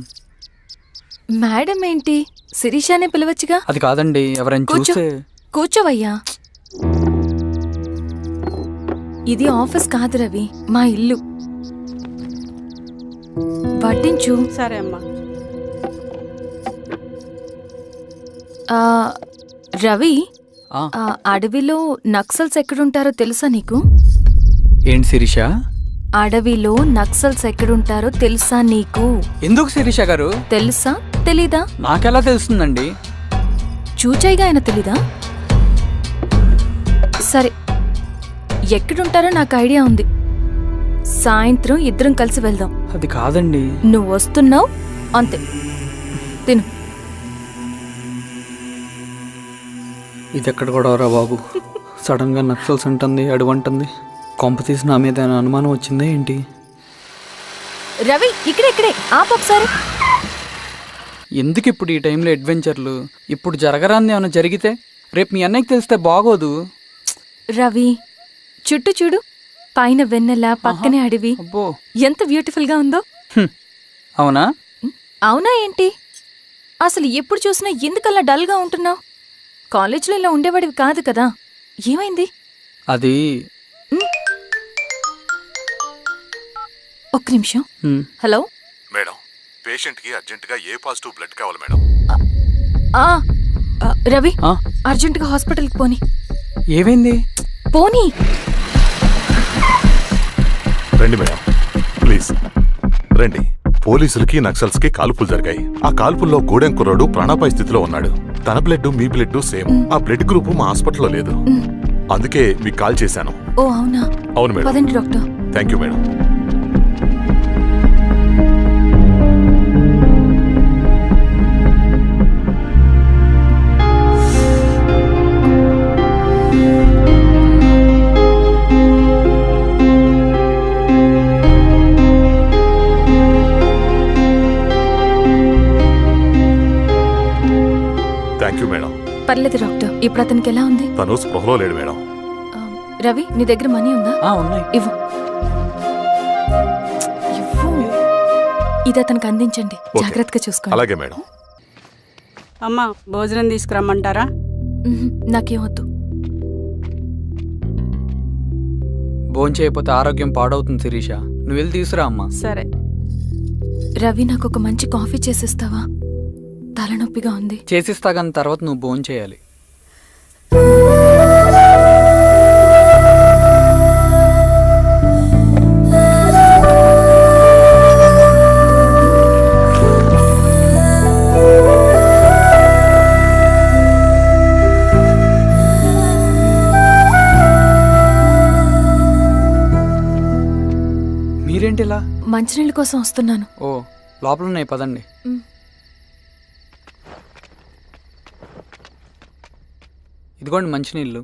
మేడం ఏంటి, శిరీషానే పిలవచ్చుగా. అది కాదండి, ఎవరైనా కూర్చో. చూస్తే. కూర్చోవయ్యా. ఇది ఆఫీస్ కాదు రవి, మా ఇల్లు. వడ్డించు. సరే అమ్మా. రవి, అడవిలో నక్సల్స్ ఎక్కడుంటారో తెలుసా నీకు? ఏంటి శిరీష? అడవిలో నక్సల్స్ ఎక్కడుంటారో తెలుసా నీకు? ఎందుకు శిరీష గారు? తెలుసా తెలీదా? నాకెలా తెలుస్తుందండి? చూచాయిగా ఆయన తెలీదా? సరే, ఎక్కడుంటారో నాకు ఐడియా ఉంది. సాయంత్రం ఇద్దరం కలిసి వెళ్దాం. అది కాదండి. నువ్వు వస్తున్నావు అంతే, తిను. ఇది ఎక్కడ కూడా రా బాబు, సడన్ గా నక్సల్స్ అంటుంది, అడుగుంటుంది. కొంప తీసి నా మీద అనుమానం వచ్చిందే ఏంటి? రవి, ఇక్కడే ఆపొకసారి. ఎందుకు ఇప్పుడు ఈ టైంలో అడ్వెంచర్లు? ఇప్పుడు జరగరాంది ఏమైనా జరిగితే రేపు మీ అన్నయ్యకి తెలిస్తే బాగోదు. రవి, చుట్టూ చూడు, పైన వెన్నెల, పక్కనే అడవి. అబ్బో, ఎంత బ్యూటిఫుల్ గా ఉందో. అవునా? అవునా ఏంటి? అసలు ఎప్పుడు చూసినా ఎందుకలా డల్ గా ఉంటున్నావు? కాలేజీలో ఇలా ఉండేవాడివి కాదు కదా, ఏమైంది? అది ఒక్క నిమిషం. హలో మేడం, పేషెంట్ కి అర్జెంట్ గా ఏ పాజిటివ్ బ్లడ్ కావాలి మేడం. రవి, అర్జెంటుగా హాస్పిటల్కి పోనీ. ఏమైంది? పోనీ. రండి మేడం, ప్లీజ్ రండి. పోలీసులకి నక్సల్స్ కి కాల్పులు జరిగాయి. ఆ కాల్పుల్లో గూడెం కుర్రాడు ప్రాణాపాయ స్థితిలో ఉన్నాడు. తన బ్లడ్ మీ బ్లడ్ సేమ్. ఆ బ్లడ్ గ్రూప్ మా హాస్పిటల్లో లేదు, అందుకే మీకు కాల్ చేశాను. ఓ అవునా? అవును మేడం. పదండి doctor. Thank you madam. Thank you madam. పర్లేదు డాక్టర్, ఇప్పుడు అతనికి ఎలా ఉంది? తను స్పృహలో లేడు మేడం. రవి, నీ దగ్గర మనీ ఉందా? ఉన్నాయి. ఇవ్వు. ఇది అతనికి అందించండి, జాగ్రత్తగా చూసుకోండి. అలాగే మేడం. అమ్మా, భోజనం తీసుకురమ్మంటారా? నాకేం వద్దు. భోంచేయకపోతే ఆరోగ్యం పాడవుతుంది శిరీష, నువ్వు వెళ్ళి తీసురా అమ్మా. సరే. రవి, నాకు ఒక మంచి కాఫీ చేసిస్తావా? తలనొప్పిగా ఉంది. చేసిస్తా కానీ తర్వాత నువ్వు భోంచేయాలి. మీరేంటిలా? మంచినీళ్ళ కోసం వస్తున్నాను. ఓ, లోపల ఉన్నాయి, పదండి. ఇదిగోండి మంచినీళ్ళు.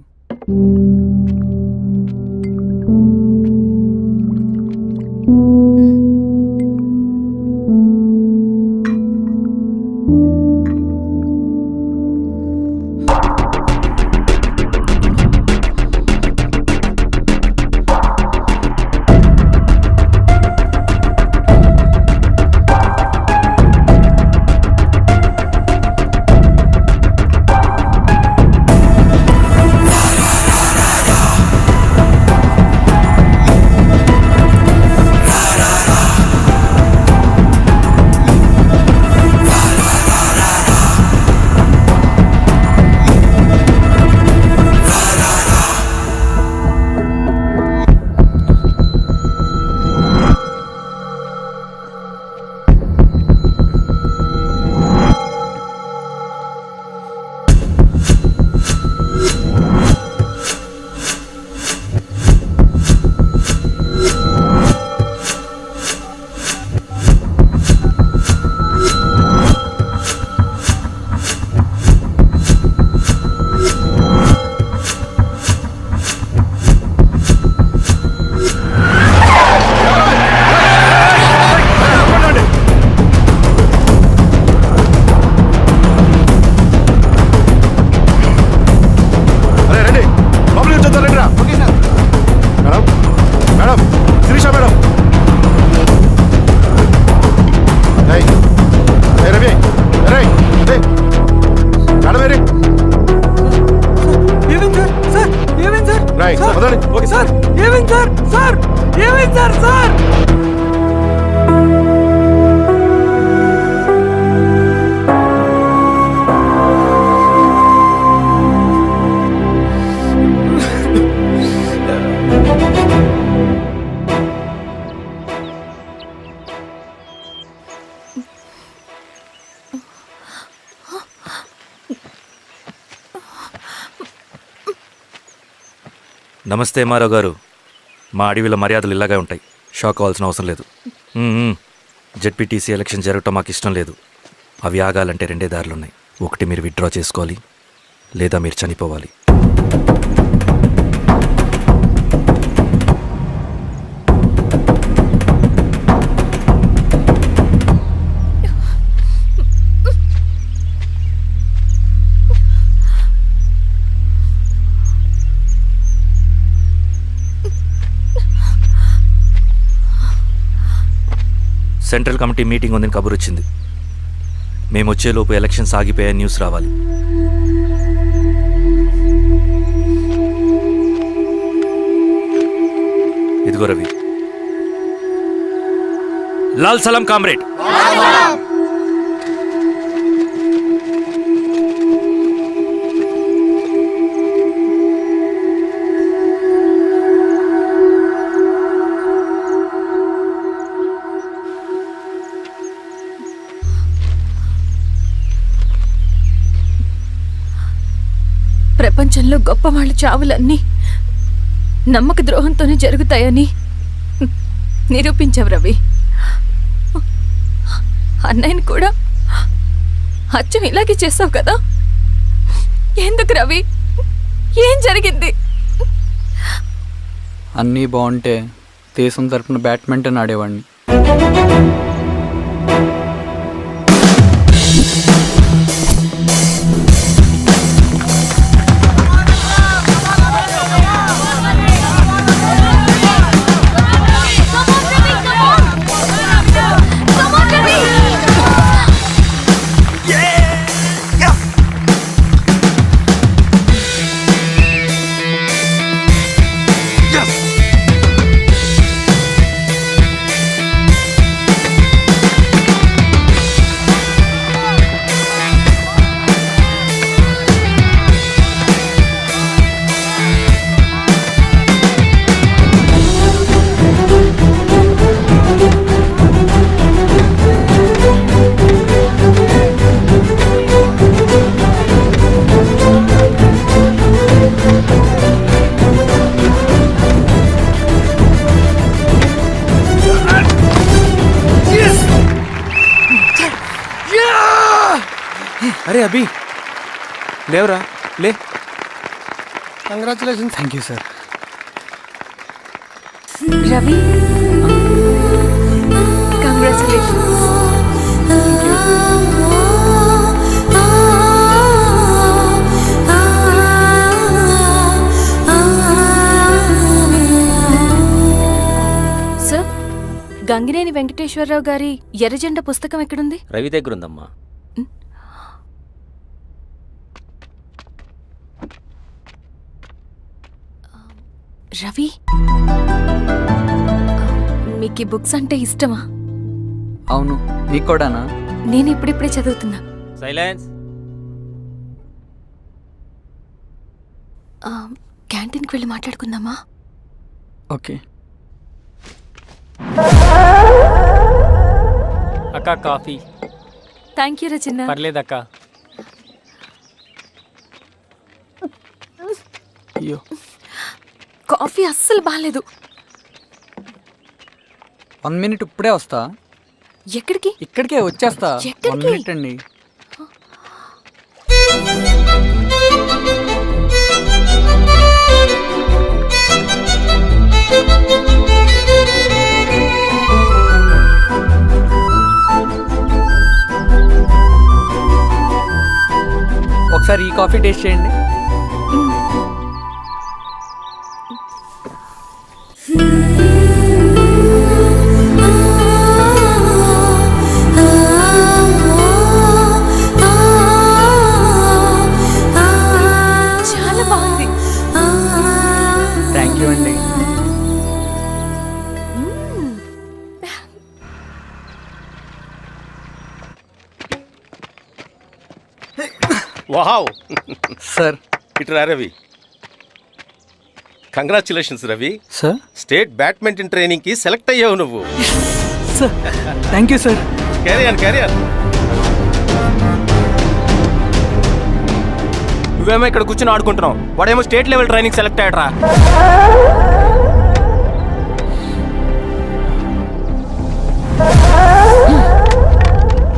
Okay sir. ఏమైంది సార్? సార్ ఏమైంది సార్? సార్ నమస్తే మారావు గారు. మా అడవిలో మర్యాదలు ఇలాగే ఉంటాయి. షాక్ అవ్వాల్సిన అవసరం లేదు. జెడ్పీటీసీ ఎలక్షన్ జరగటం మాకు ఇష్టం లేదు. అవి ఆగాలంటే 2 దారులు ఉన్నాయి. ఒకటి మీరు విత్డ్రా చేసుకోవాలి, లేదా మీరు చనిపోవాలి. సెంట్రల్ కమిటీ మీటింగ్ ఉందని కబురు వచ్చింది. మేము వచ్చేలోపు ఎలక్షన్స్ ఆగిపోయే న్యూస్ రావాలి. ఇదిగో రవి. లాల్ సలాం కామ్రేడ్. ప్రపంచంలో గొప్ప వాళ్ళ చావులన్నీ నమ్మక ద్రోహంతోనే జరుగుతాయని నిరూపించావు రవి. అన్నయ్యని కూడా అచ్చం ఇలాగే చేస్తావు కదా? ఎందుకు రవి? ఏం జరిగింది? అన్నీ బాగుంటే దేశం తరపున బ్యాడ్మింటన్ ఆడేవాడిని. అరే అభి, లేవరా, లే. Congratulation. Thank you sir. Ravi, congratulations. Sir, Gangineni Venkateswara Rao గారి ఎర్రజెండా పుస్తకం ఎక్కడుంది? రవి దగ్గర ఉందమ్మా. రవి, మీకు ఈ బుక్స్ అంటే ఇష్టమా? అవును, నీకు కూడానా? నేను ఇప్పుడిప్పుడే చదువుతున్నా. సైలెన్స్. క్యాంటీన్కి వెళ్ళి మాట్లాడుకుందామా? ఓకే. అక్క కాఫీ. థ్యాంక్ యూ రచన. పర్లేదక్క. అయ్యో, కాఫీ అస్సలు బాగాలేదు. 1 minute ఇప్పుడే వస్తా. ఎక్కడికి? ఇక్కడికే వచ్చేస్తా. 1 minute అండి. ఒకసారి ఈ కాఫీ టేస్ట్ చేయండి. చాలా బాగుంది. Wow sir. ఇట్రా Ravi. Congratulations Ravi, sir. State badminton training కి సెలెక్ట్ అయ్యావు నువ్వు. Sir thank you sir. Career నువ్వేమో ఇక్కడ కూర్చొని ఆడుకుంటున్నావు, వాడేమో స్టేట్ లెవెల్ ట్రైనింగ్ సెలెక్ట్ అయ్యాడ్రా.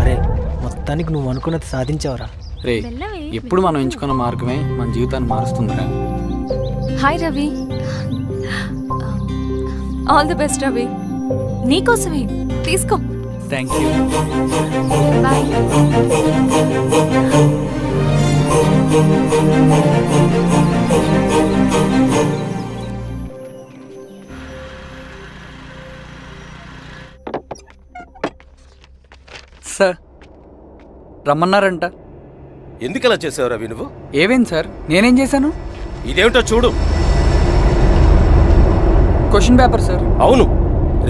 అరే మొత్తానికి నువ్వు అనుకున్నది సాధించావురా. రే, ఎప్పుడు మనం ఎంచుకున్న మార్గమే మన జీవితాన్ని మారుస్తుందిరా. Hi Ravi. All the best Ravi. నీకోసమే తీసుకో. Thank you. బాయ్. సార్ రమ్మన్నారంట. ఎందుకు అలా చేసావు రవి నువ్వు? ఏవేం సార్, నేనేం చేశాను? ఇదేమిటో చూడు. Question paper sir. అవును,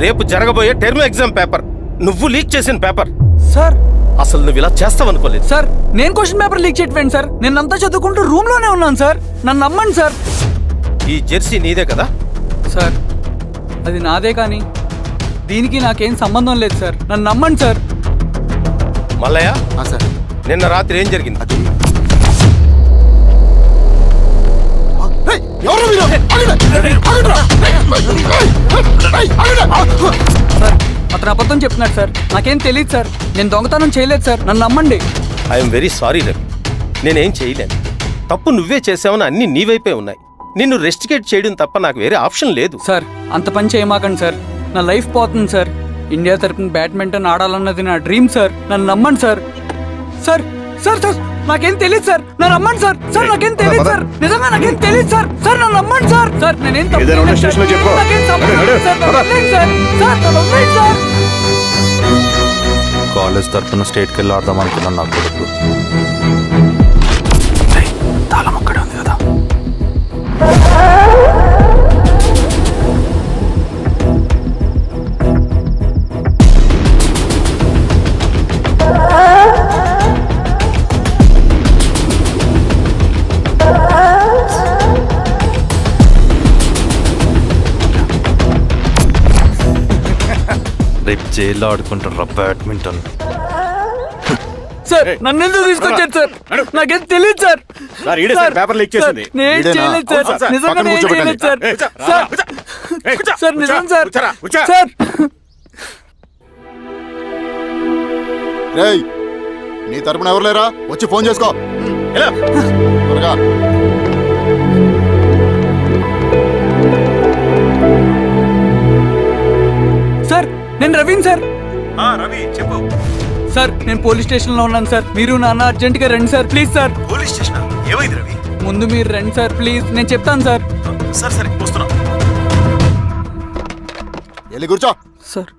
రేపు జరగబోయే టర్మ్ ఎగ్జామ్ పేపర్ నువ్వు లీక్ చేసిన పేపర్. సార్ అసలు నువ్వు ఇలా చేస్తావనుకోలేదు. సార్ నేను క్వశ్చన్ పేపర్ లీక్ చేయట్లేను సార్. నేనంతా చదువుకుంటూ రూమ్ లోనే ఉన్నాను సార్. నన్ను నమ్మండి సార్. ఈ జెర్సీ నీదే కదా? సార్ అది నాదే, కానీ దీనికి నాకేం సంబంధం లేదు సార్. నన్ను నమ్మండి సార్. మల్లయ్య సార్, నిన్న రాత్రి ఏం జరిగింది? సార్ అతను అబద్ధం చెప్తున్నాడు సార్. నాకేం తెలియదు సార్. నేను దొంగతనం చేయలేదు సార్. నన్ను నమ్మండి. ఐఎమ్ వెరీ సారీ రవి, నేనేం చేయలేను. తప్పు నువ్వే చేసావని అన్ని నీ వైపే ఉన్నాయి. నిన్ను రెస్టికేట్ చేయడం తప్ప నాకు వేరే ఆప్షన్ లేదు. సార్ అంత పని చేయమాకండి సార్. నా లైఫ్ పోతుంది సార్. ఇండియా తరపున బ్యాడ్మింటన్ ఆడాలన్నది నా డ్రీమ్ సార్. నన్ను నమ్మండి సార్. సార్ సార్ సార్ నాకేం తెలియదు సార్. నన్ను నమ్మండి సార్. సార్ నాకేం తెలియదు సార్. నిజంగా నాకేం తెలియదు సార్. సార్ నన్ను నమ్మండి సార్. సార్ నేనేం తప్పు చేయలేదు సార్. నాకేం సంబంధం లేదు సార్. నన్ను వదిలేయండి సార్. సార్ నన్ను వదిలేయండి సార్. కాలేజ్ తరఫున స్టేట్కి వెళ్ళి ఆడదాం అనుకున్నాను. నా కొడుకు తాళం అక్కడే ఉంది కదా. రేపు జైల్లో ఆడుకుంటారా బ్యాడ్మింటన్? సార్ నన్ను ఎందుకు తీసుకొచ్చారు సార్? నాకేం తెలియదు సార్. పేపర్ లీక్ చేసింది. నేను చేయలేదు సార్. నిజంగా నేను చేయలేదు సార్. సార్ సార్ నిజం సార్. సార్ రేయ్, నీ తరపున ఎవరు లేరా? వచ్చి ఫోన్ చేసుకో త్వరగా. సార్ నేను రవీన్ సార్. రవి చెప్పు. సార్ నేను పోలీస్ స్టేషన్ లో ఉన్నాను సార్. మీరు నాన్న అర్జెంట్ గా రండి sir. Please sir. Police station ఏమైంది రవి? ముందు మీరు రండి సార్ ప్లీజ్. నేను చెప్తాను సార్. సరే సరే వస్తున్నా. వెళ్ళి కూర్చో. సార్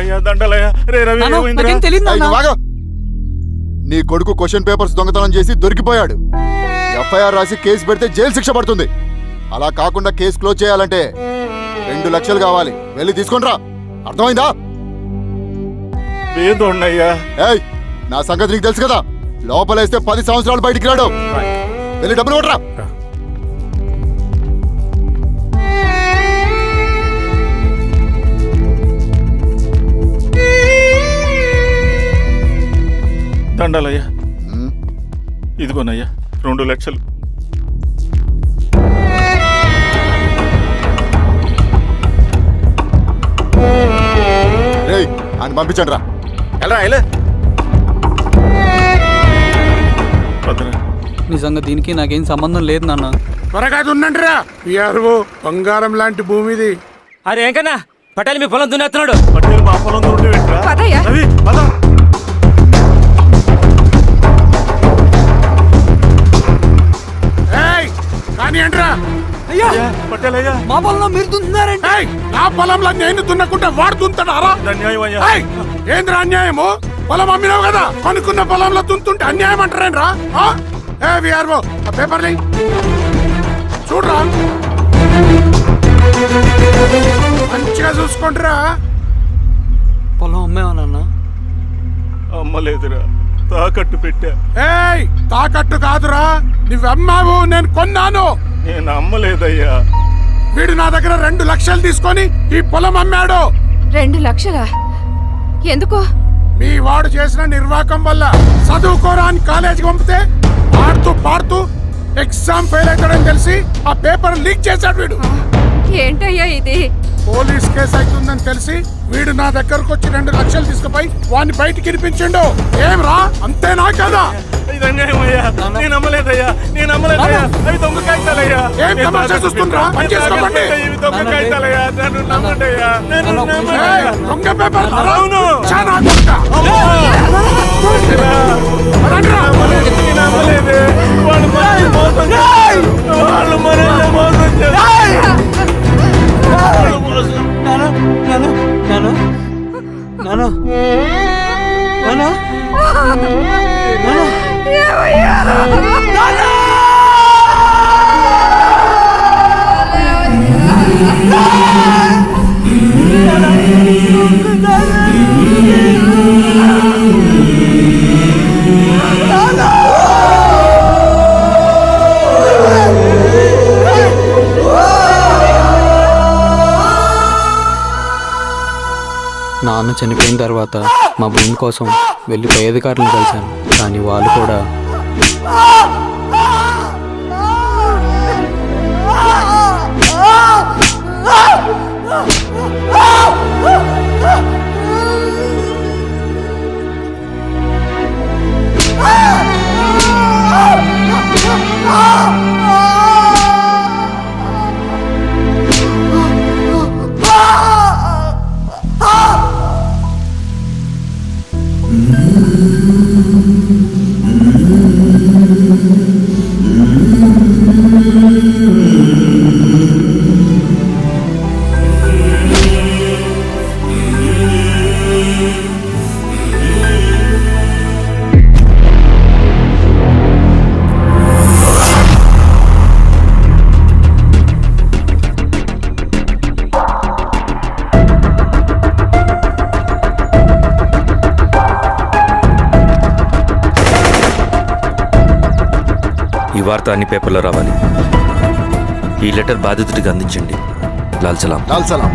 అయ్యా దండలయ్యా. రే రవి, నాన్న, ఏమైందిరా? నాకేం తెలియదు ఏయ్, నాన్న. నువ్వు ఆగు. నీ కొడుకు క్వశ్చన్ పేపర్స్ దొంగతనం చేసి దొరికిపోయాడు. ఎఫ్ఐఆర్ రాసి కేసు పెడితే జైలు శిక్ష పడుతుంది. అలా కాకుండా కేసు క్లోజ్ చేయాలంటే 2 లక్షలు కావాలి. వెళ్ళి తీసుకొని రా. అర్థమైందా? ఏదోండయ్యా. ఏయ్, నా సంగతి నీకు తెలుసు కదా. లోపలేస్తే 10 సంవత్సరాలు బయటికి రాడు. వెళ్ళి డబ్బులు కొట్టరా. దండలయ్యా. ఇదిగోనయ్యా 2 లక్షలు. రేయ్, ఆయన పంపించండి రా. ఎలా నిజంగా దీనికి నాకేం సంబంధం లేదు నాన్న. త్వరగా దున్నండిరా. బంగారం లాంటి భూమిది. అరే ఏంకన్నా పటేల్ మీ పొలం దున్నేస్తున్నాడు. పటేల్ మా పొలం దున్నుంటే వెంట్రా. పదయ్యా. రవి, పద. కానీ అంటరా. అయ్యా పటేల్ అయ్యా, మా పొలంలో మీరు దున్నుతున్నారండి. నా పొలంలో నేను దున్నకుంటే వాడు దున్నుతాడా? అన్యాయం అయ్యా. ఏంద్రా అన్యాయము? పొలం అమ్మినావు కదా, కొనుక్కున్న పొలంలో దున్నుతుంటే అన్యాయం అంటారేంట్రా? విఆర్ఓ ఆ పేపర్ని చూడరా, మంచిగా చూసుకుంటారా. పొలం అమ్మేవా నాన్న? అమ్మలేదురా, తాకట్టు పెట్టా. ఏయ్ తాకట్టు కాదురా, నువ్వమ్మావు, నేను కొన్నాను. నేను అమ్మలేదయ్యా. వీడు నా దగ్గర 2 లక్షలు తీసుకొని ఈ పొలం అమ్మాడు. 2 లక్షలా? ఎందుకో? మీ వాడు చేసిన నిర్వాకం వల్ల చదువుకోరా అని కాలేజీకి పంపితే ఆడుతూ పాడుతూ ఎగ్జామ్ ఫెయిల్ అవుతాడని తెలిసి ఆ పేపర్ లీక్ చేశాడు వీడు. ఏంటయ్యా ఇది? పోలీస్ కేసు అవుతుందని తెలిసి వీడు నా దగ్గరకు వచ్చి 2 లక్షలు తీసుకుపోయి వాడిని బయటికి ఇరిపించిండు. ఏం రా, అంతేనా కదా? ఇది అన్యాయమయ్యా. నేను అమ్మలేదయ్యా. నేను అమ్మలేదయ్యా. అవి దొంగ కాగితాలయ్యా. ఏం తమాషా చూస్తుండ్రా? పని చేసుకోండి. ఇవి దొంగ కాగితాలయ్యా. నన్ను నమ్మండయ్యా. నన్ను నమ్మండయ్యా. ఏయ్, దొంగ పేపర్. అవును. చానా దొంగ. నేను అమ్మలేదే. వాళ్ళు మనల్ని మోసం చేశారు. వాళ్ళు మనల్ని మోసం చేశారు. నాన్న చనిపోయిన తర్వాత మా భూమి కోసం వెళ్ళి పై అధికారులను కలిశాను, కానీ వాళ్ళు కూడా ఈ వార్త అన్ని పేపర్లో రావాలి. ఈ లెటర్ బాధితుడికి అందించండి. లాల్ సలాం. లాల్ సలాం.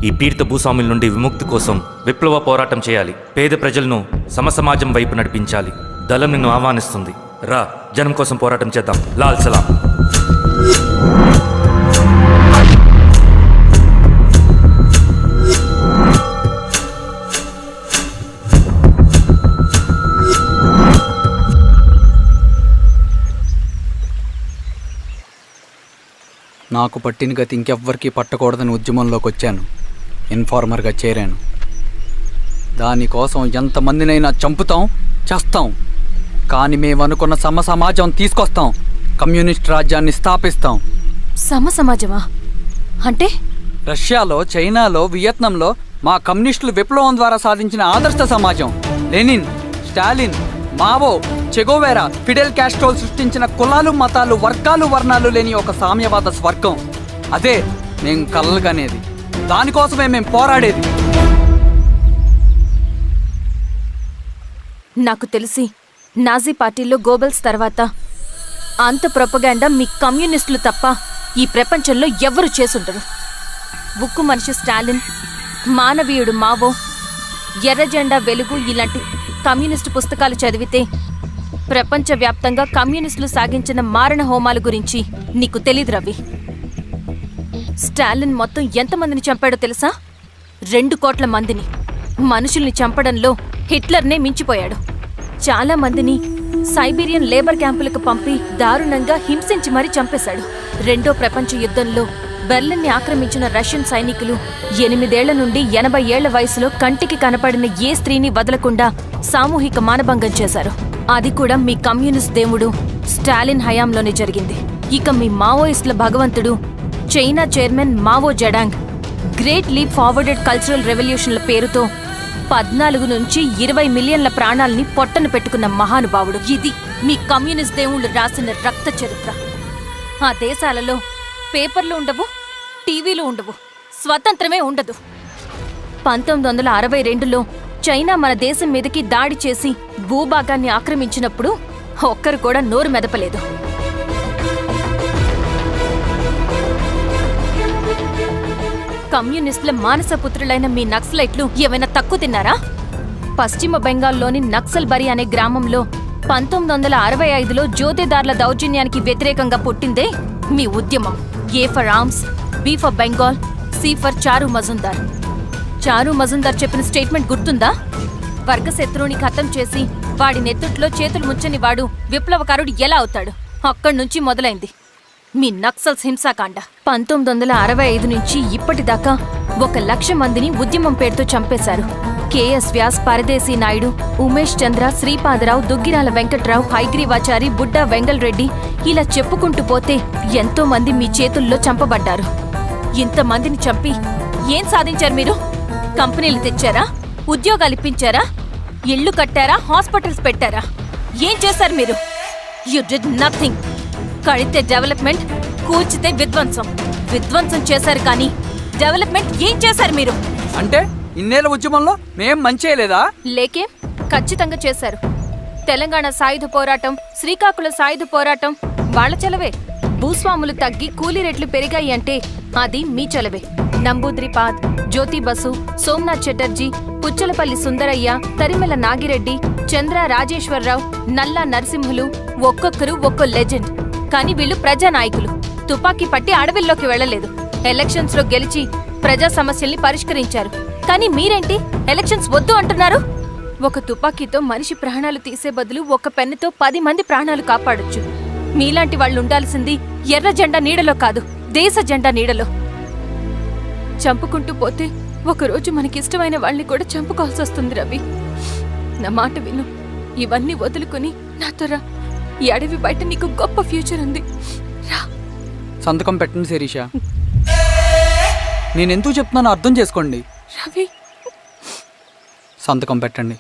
ఈ పీడిత భూస్వాముల నుండి విముక్తి కోసం విప్లవ పోరాటం చేయాలి. పేద ప్రజలను సమసమాజం వైపు నడిపించాలి. దళం నిన్ను ఆహ్వానిస్తుంది. రా, జనం కోసం పోరాటం చేద్దాం. లాల్ సలాం. నాకు పట్టిన గతి ఇంకెవ్వరికీ పట్టకూడదని ఉద్యమంలోకి వచ్చాను. ఇన్ఫార్మర్గా చేరాను. దానికోసం ఎంతమందినైనా చంపుతాం, చేస్తాం. కానీ మేమనుకున్న సమాజం తీసుకొస్తాం. కమ్యూనిస్ట్ రాజ్యాన్ని స్థాపిస్తాం. సమాజమా అంటే? రష్యాలో, చైనాలో, వియత్నంలో మా కమ్యూనిస్టులు విప్లవం ద్వారా సాధించిన ఆదర్శ సమాజం. Lenin, Stalin, Mao, Che Guevara, Fidel కాస్ట్రోల్ సృష్టించిన కులాలు, మతాలు, వర్గాలు, వర్ణాలు లేని ఒక సామ్యవాద స్వర్గం. అదే మేము కలలుగనేది. దానికోసమే మేము పోరాడేది. నాకు తెలిసి నాజీ పార్టీలో గోబెల్స్ తర్వాత అంత ప్రొపగాండా మీ కమ్యూనిస్టులు తప్ప ఈ ప్రపంచంలో ఎవ్వరూ చేసుండరు. ఉక్కు మనిషి స్టాలిన్, మానవీయుడు మావో, ఎర్ర జెండా వెలుగు ఇలాంటి కమ్యూనిస్టు పుస్తకాలు చదివితే ప్రపంచవ్యాప్తంగా కమ్యూనిస్టులు సాగించిన మారణ హోమాల గురించి నీకు తెలీదు రవి. స్టాలిన్ మొత్తం ఎంతమందిని చంపాడో తెలుసా? 2 కోట్ల మందిని. మనుషుల్ని చంపడంలో హిట్లర్నే మించిపోయాడు. చాలా మందిని సైబీరియన్ లేబర్ క్యాంపులకు పంపి దారుణంగా హింసించి మరీ చంపేశాడు. 2వ ప్రపంచ యుద్ధంలో బెర్లిన్ని ఆక్రమించిన రష్యన్ సైనికులు 8 ఏళ్ల నుండి 80 ఏళ్ల వయసులో కంటికి కనపడిన ఏ స్త్రీని వదలకుండా సామూహిక మానభంగం చేశారు. అది కూడా మీ కమ్యూనిస్ట్ దేవుడు స్టాలిన్ హయాంలోనే జరిగింది. ఇక మీ మావోయిస్టుల భగవంతుడు China chairman Mao Zedong great leap forwarded cultural రెవల్యూషన్ల పేరుతో 14 నుంచి 20 మిలియన్ల ప్రాణాల్ని పొట్టను పెట్టుకున్న మహానుభావుడు. ఇది మీ కమ్యూనిస్ట్ దేవుళ్ళు రాసిన రక్త చరిత్ర. ఆ దేశాలలో పేపర్లు ఉండవు, టీవీలు ఉండవు, స్వతంత్రమే ఉండదు. 1962లో చైనా మన దేశం మీదకి దాడి చేసి భూభాగాన్ని ఆక్రమించినప్పుడు ఒక్కరు కూడా నోరు మెదపలేదు. కమ్యూనిస్టుల మానసపుత్రులైన మీ నక్సలైట్లు ఏమైనా తక్కువ తిన్నారా? పశ్చిమ బెంగాల్లోని నక్సల్బరి అనే గ్రామంలో 1965లో జ్యోతిదార్ల దౌర్జన్యానికి వ్యతిరేకంగా పుట్టిందే మీ ఉద్యమం. A for arms, B for Bengal, C for Charu Majumdar. చారు మజుందార్ చెప్పిన స్టేట్మెంట్ గుర్తుందా? వర్గశత్రువుని ఖతం చేసి వాడి నెత్తుట్లో చేతులు ముంచని వాడు విప్లవకారుడు ఎలా అవుతాడు? అక్కడి నుంచి మొదలైంది మీ నక్సల్స్ హింసాకాండ. 1965 నుంచి ఇప్పటిదాకా 1,00,000 మందిని ఉద్యమం పేరుతో చంపేశారు. కేఎస్ వ్యాస్, పరదేశీ నాయుడు, ఉమేష్ చంద్ర, శ్రీపాదరావు, దుగ్గిరాల వెంకట్రావు, హైగ్రీవాచారి, బుడ్డా వెంగల్ రెడ్డి, ఇలా చెప్పుకుంటూ పోతే ఎంతో మంది మీ చేతుల్లో చంపబడ్డారు. ఇంతమందిని చంపి ఏం సాధించారు మీరు? కంపెనీలు తెచ్చారా? ఉద్యోగాలు ఇప్పించారా? ఇళ్లు కట్టారా? హాస్పిటల్స్ పెట్టారా? ఏం చేశారు మీరు? You did nothing. కడితే డెవలప్మెంట్, కూల్చితే విధ్వంసం. విధ్వంసం చేశారు కానీ డెవలప్మెంట్ ఏం చేశారు మీరు? అంటే ఇన్నేళ్ల ఉద్యమంలో మేం మంచి చేయలేదా? లేకే, ఖచ్చితంగా చేశారు. తెలంగాణ సాయుధ పోరాటం, శ్రీకాకుళం సాయుధ పోరాటం వాళ్ళ చలవే. భూస్వాములు తగ్గి కూలీ రేట్లు పెరిగాయి అంటే అది మీ చలవే. నంబూద్రిపాద్, జ్యోతి బసు, సోమనాథ్ చటర్జీ, పుచ్చలపల్లి సుందరయ్య, తరిమెల నాగిరెడ్డి, చంద్ర రాజేశ్వరరావు, నల్లా నరసింహులు ఒక్కొక్కరు ఒక్కో లెజెండ్. కానీ వీళ్ళు ప్రజానాయకులు. తుపాకీ పట్టి అడవిల్లోకి వెళ్లలేదు. ఎలక్షన్స్ లో గెలిచి ప్రజా సమస్యల్ని పరిష్కరించారు. కానీ మీరేంటి ఎలక్షన్స్ వద్దు అంటున్నారు? ఒక తుపాకీతో మనిషి ప్రాణాలు తీసే బదులు ఒక పెన్నుతో 10 మంది ప్రాణాలు కాపాడొచ్చు. మీలాంటి వాళ్ళు ఉండాల్సింది ఎర్ర జెండా నీడలో కాదు, దేశ జెండా నీడలో. చంపుకుంటూ పోతే ఒకరోజు మనకిష్టమైన వాళ్ళని కూడా చంపుకోవాల్సి వస్తుంది. రవి, నా మాట విను. ఇవన్నీ వదులుకుని నాతో రా. ఈ అడవి బయట నీకు గొప్ప ఫ్యూచర్ ఉంది. రా. సంతకం పెట్టండి శిరీష. నేనెందుకు చెప్తున్నానో అర్థం చేసుకోండి. రవి, సంతకం పెట్టండి.